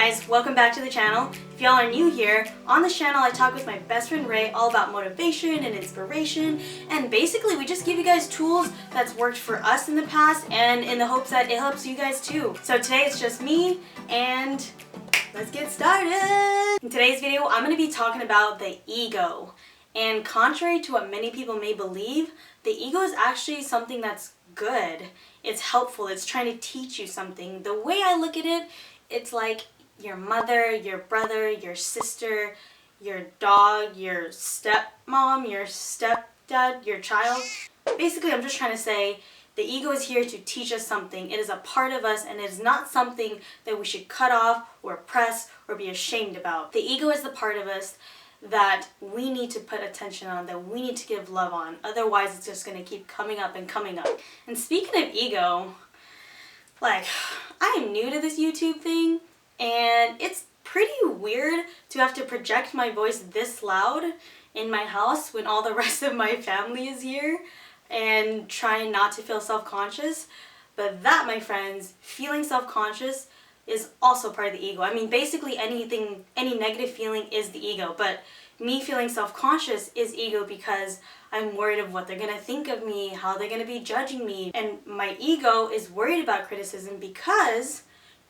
guys, welcome back to the channel. If y'all are new here, on this channel I talk with my best friend Ray all about motivation and inspiration, and basically we just give you guys tools that's worked for us in the past and in the hopes that it helps you guys too. So today it's just me and let's get started! In today's video I'm going to be talking about the ego. And contrary to what many people may believe, the ego is actually something that's good. It's helpful. It's trying to teach you something. The way I look at it, it's like your mother, your brother, your sister, your dog, your stepmom, your stepdad, your child. Basically, I'm just trying to say the ego is here to teach us something. It is a part of us, and it is not something that we should cut off or oppress or be ashamed about. The ego is the part of us that we need to put attention on, that we need to give love on. Otherwise, it's just going to keep coming up and coming up. And speaking of ego, like, I am new to this YouTube thing, and it's pretty weird to have to project my voice this loud in my house when all the rest of my family is here and trying not to feel self-conscious. But that, my friends, feeling self-conscious is also part of the ego. I mean, basically any negative feeling is the ego, but me feeling self-conscious is ego because I'm worried of what they're gonna think of me, how they're gonna be judging me. And my ego is worried about criticism because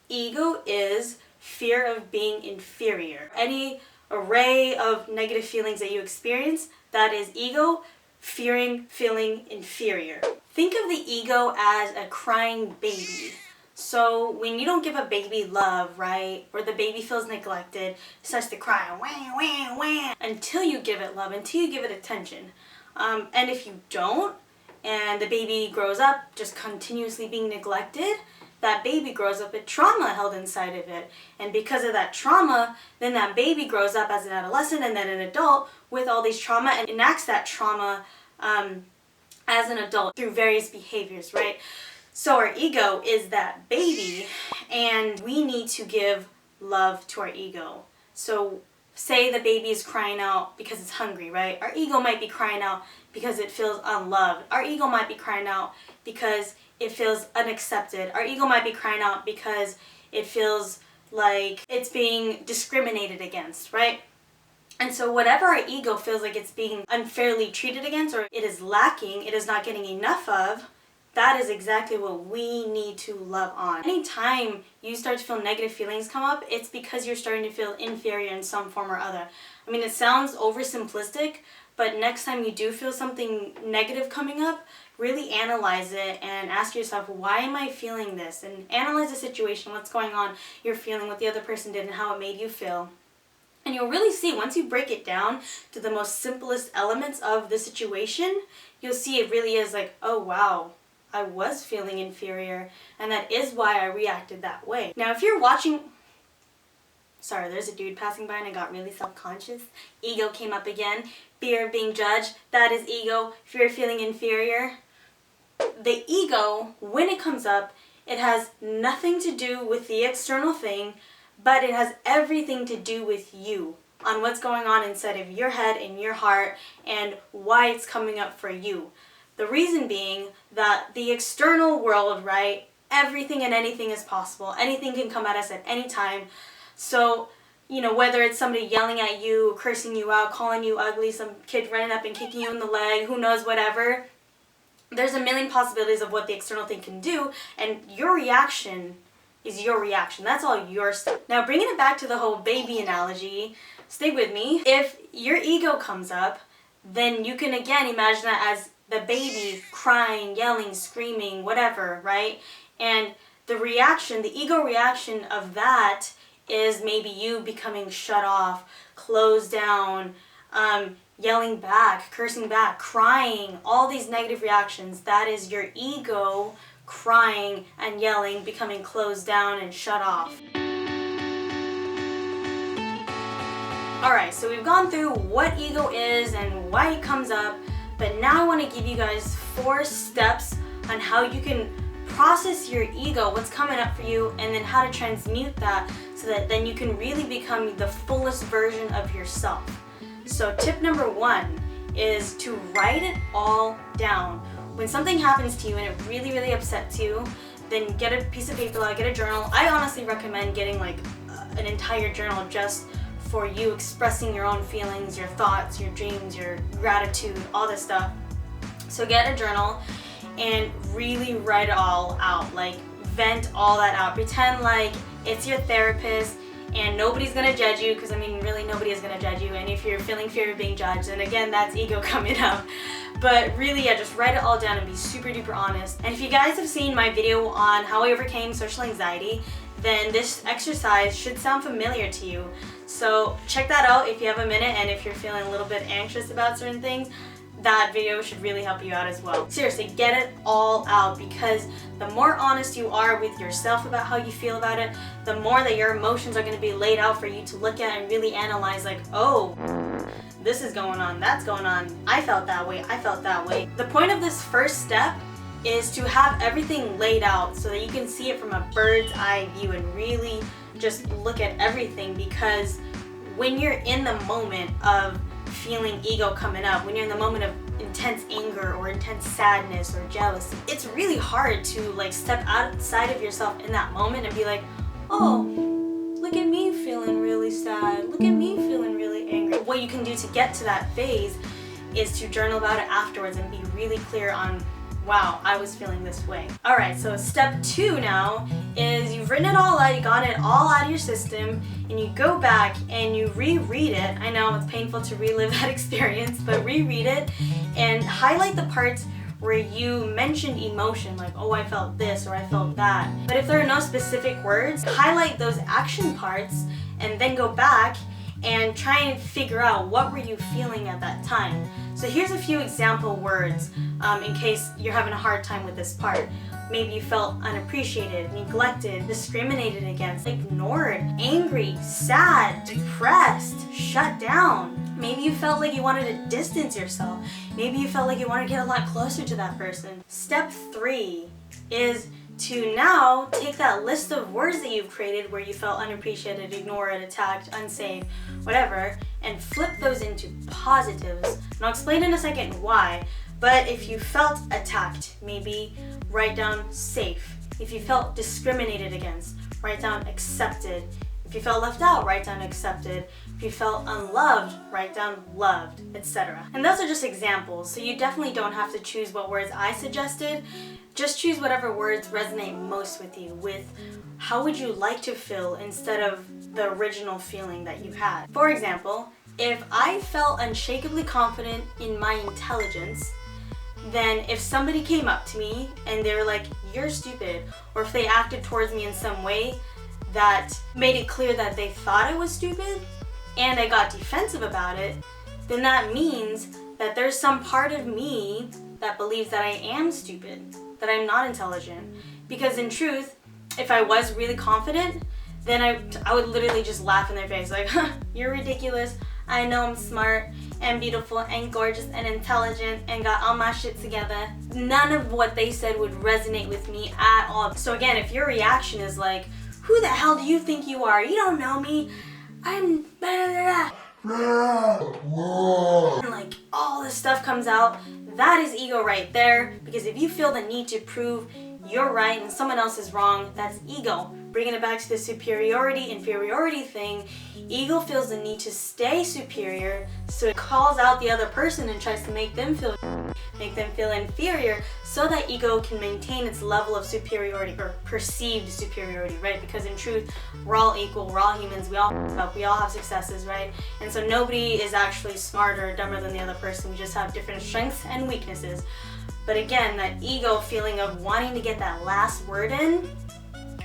ego is fear of being inferior. Any array of negative feelings that you experience, that is ego fearing feeling inferior. Think of the ego as a crying baby. So when you don't give a baby love, right, or the baby feels neglected, it starts to cry, wah, wah, wah, until you give it love, until you give it attention. And if you don't, and the baby grows up just continuously being neglected, that baby grows up with trauma held inside of it. And because of that trauma, then that baby grows up as an adolescent and then an adult with all these trauma and enacts that trauma as an adult through various behaviors, right? So our ego is that baby, and we need to give love to our ego. So say the baby is crying out because it's hungry, right? Our ego might be crying out because it feels unloved. Our ego might be crying out because it feels unaccepted. Our ego might be crying out because it feels like it's being discriminated against, right? And so whatever our ego feels like it's being unfairly treated against, or it is lacking, it is not getting enough of, that is exactly what we need to love on. Anytime you start to feel negative feelings come up, it's because you're starting to feel inferior in some form or other. I mean, it sounds oversimplistic, but next time you do feel something negative coming up, really analyze it and ask yourself, why am I feeling this? And analyze the situation, what's going on, you're feeling, what the other person did, and how it made you feel. And you'll really see, once you break it down to the most simplest elements of the situation, you'll see it really is like, oh wow, I was feeling inferior, and that is why I reacted that way. Now, if you're watching... Sorry, there's a dude passing by and I got really self-conscious. Ego came up again. Fear of being judged. That is ego. Fear of feeling inferior. The ego, when it comes up, it has nothing to do with the external thing, but it has everything to do with you, on what's going on inside of your head and your heart and why it's coming up for you. The reason being that the external world, right, everything and anything is possible. Anything can come at us at any time. So, you know, whether it's somebody yelling at you, cursing you out, calling you ugly, some kid running up and kicking you in the leg, who knows, whatever. There's a million possibilities of what the external thing can do, and your reaction is your reaction. That's all your stuff. Now, bringing it back to the whole baby analogy, stay with me. If your ego comes up, then you can again imagine that as the baby crying, yelling, screaming, whatever, right? And the reaction, the ego reaction of that is maybe you becoming shut off, closed down, yelling back, cursing back, crying, all these negative reactions. That is your ego crying and yelling, becoming closed down and shut off. Alright, so we've gone through what ego is and why it comes up, but now I want to give you guys 4 steps on how you can process your ego, what's coming up for you, and then how to transmute that so that then you can really become the fullest version of yourself. So tip number 1 is to write it all down. When something happens to you and it really, really upsets you, then get a piece of paper, get a journal. I honestly recommend getting like an entire journal just for you expressing your own feelings, your thoughts, your dreams, your gratitude, all this stuff. So get a journal and really write it all out, like vent all that out. Pretend like it's your therapist and nobody's gonna judge you, because I mean really nobody is gonna judge you, and if you're feeling fear of being judged, then again that's ego coming up. But really, yeah, just write it all down and be super duper honest. And if you guys have seen my video on how I overcame social anxiety, then this exercise should sound familiar to you. So check that out if you have a minute, and if you're feeling a little bit anxious about certain things, that video should really help you out as well. Seriously, get it all out, because the more honest you are with yourself about how you feel about it, the more that your emotions are going to be laid out for you to look at and really analyze, like, oh, this is going on, that's going on, I felt that way, I felt that way. The point of this first step is to have everything laid out so that you can see it from a bird's eye view and really just look at everything, because when you're in the moment of feeling ego coming up, when you're in the moment of intense anger or intense sadness or jealousy, it's really hard to like step outside of yourself in that moment and be like, oh, look at me feeling really sad, look at me feeling really angry. What you can do to get to that phase is to journal about it afterwards and be really clear on, wow, I was feeling this way. All right, so step 2 now is you've written it all out, you got it all out of your system, and you go back and you reread it. I know it's painful to relive that experience, but reread it and highlight the parts where you mentioned emotion, like, oh, I felt this or I felt that. But if there are no specific words, highlight those action parts and then go back and try and figure out what were you feeling at that time. So here's a few example words in case you're having a hard time with this part. Maybe you felt unappreciated, neglected, discriminated against, ignored, angry, sad, depressed, shut down. Maybe you felt like you wanted to distance yourself. Maybe you felt like you wanted to get a lot closer to that person. Step 3 is to now take that list of words that you've created where you felt unappreciated, ignored, attacked, unsafe, whatever, and flip those into positives. And I'll explain in a second why, but if you felt attacked, maybe write down safe. If you felt discriminated against, write down accepted. If you felt left out, write down accepted. If you felt unloved, write down loved, etc. And those are just examples, so you definitely don't have to choose what words I suggested. Just choose whatever words resonate most with you, with how would you like to feel instead of the original feeling that you had. For example, if I felt unshakably confident in my intelligence, then if somebody came up to me and they were like, you're stupid, or if they acted towards me in some way that made it clear that they thought I was stupid and I got defensive about it, then that means that there's some part of me that believes that I am stupid, that I'm not intelligent. Because in truth, if I was really confident, then I would literally just laugh in their face like, huh, you're ridiculous. I know I'm smart and beautiful and gorgeous and intelligent and got all my shit together. None of what they said would resonate with me at all. So again, if your reaction is like, who the hell do you think you are? You don't know me. I'm blah, blah, blah. And like all this stuff comes out, that is ego right there. Because if you feel the need to prove you're right and someone else is wrong, that's ego. Bringing it back to the superiority, inferiority thing, ego feels the need to stay superior, so it calls out the other person and tries to make them feel inferior, so that ego can maintain its level of superiority or perceived superiority, right? Because in truth, we're all equal, we're all humans, we all have successes, right? And so nobody is actually smarter or dumber than the other person, we just have different strengths and weaknesses. But again, that ego feeling of wanting to get that last word in,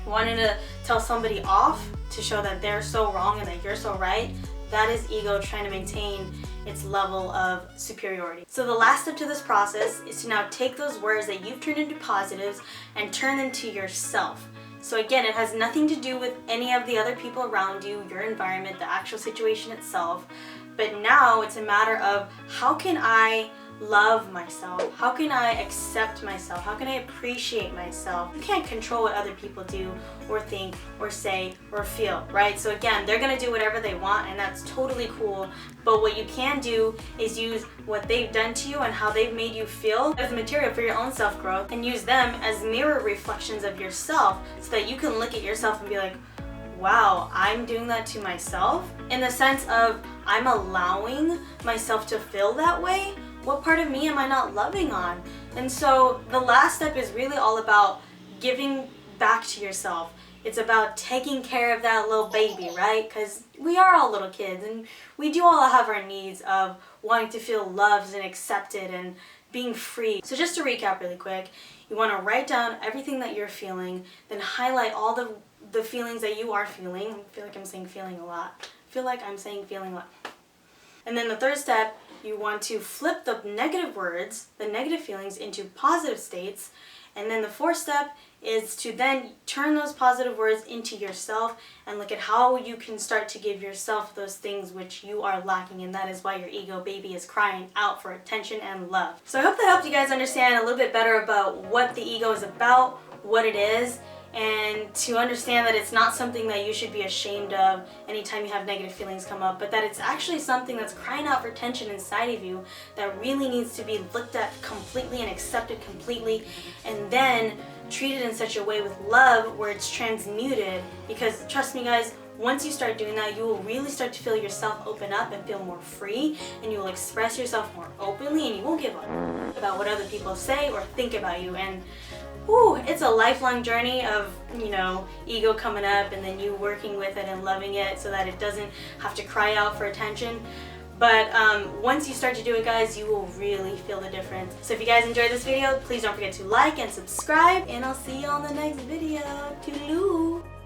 wanting to tell somebody off to show that they're so wrong and that you're so right, that is ego trying to maintain its level of superiority. So the last step to this process is to now take those words that you've turned into positives and turn them to yourself. So again, it has nothing to do with any of the other people around you, your environment, the actual situation itself, but now it's a matter of how can I love myself? How can I accept myself? How can I appreciate myself? You can't control what other people do or think or say or feel, right? So again, they're gonna do whatever they want and that's totally cool, but what you can do is use what they've done to you and how they've made you feel as material for your own self-growth and use them as mirror reflections of yourself so that you can look at yourself and be like, wow, I'm doing that to myself, in the sense of I'm allowing myself to feel that way. What part of me am I not loving on? And so the last step is really all about giving back to yourself. It's about taking care of that little baby, right? Because we are all little kids and we do all have our needs of wanting to feel loved and accepted and being free. So just to recap really quick, you want to write down everything that you're feeling, then highlight all the feelings that you are feeling. I feel like I'm saying feeling a lot. And then the third step, you want to flip the negative words, the negative feelings, into positive states. And then the fourth step is to then turn those positive words into yourself and look at how you can start to give yourself those things which you are lacking, and that is why your ego baby is crying out for attention and love. So I hope that helped you guys understand a little bit better about what the ego is about, what it is, and to understand that it's not something that you should be ashamed of anytime you have negative feelings come up, but that it's actually something that's crying out for attention inside of you that really needs to be looked at completely and accepted completely, and then treated in such a way with love where it's transmuted. Because trust me guys, once you start doing that, you will really start to feel yourself open up and feel more free, and you will express yourself more openly, and you won't give a about what other people say or think about you. And it's a lifelong journey of, ego coming up and then you working with it and loving it so that it doesn't have to cry out for attention. But once you start to do it, guys, you will really feel the difference. So if you guys enjoyed this video, please don't forget to like and subscribe, and I'll see you on the next video. Toodaloo!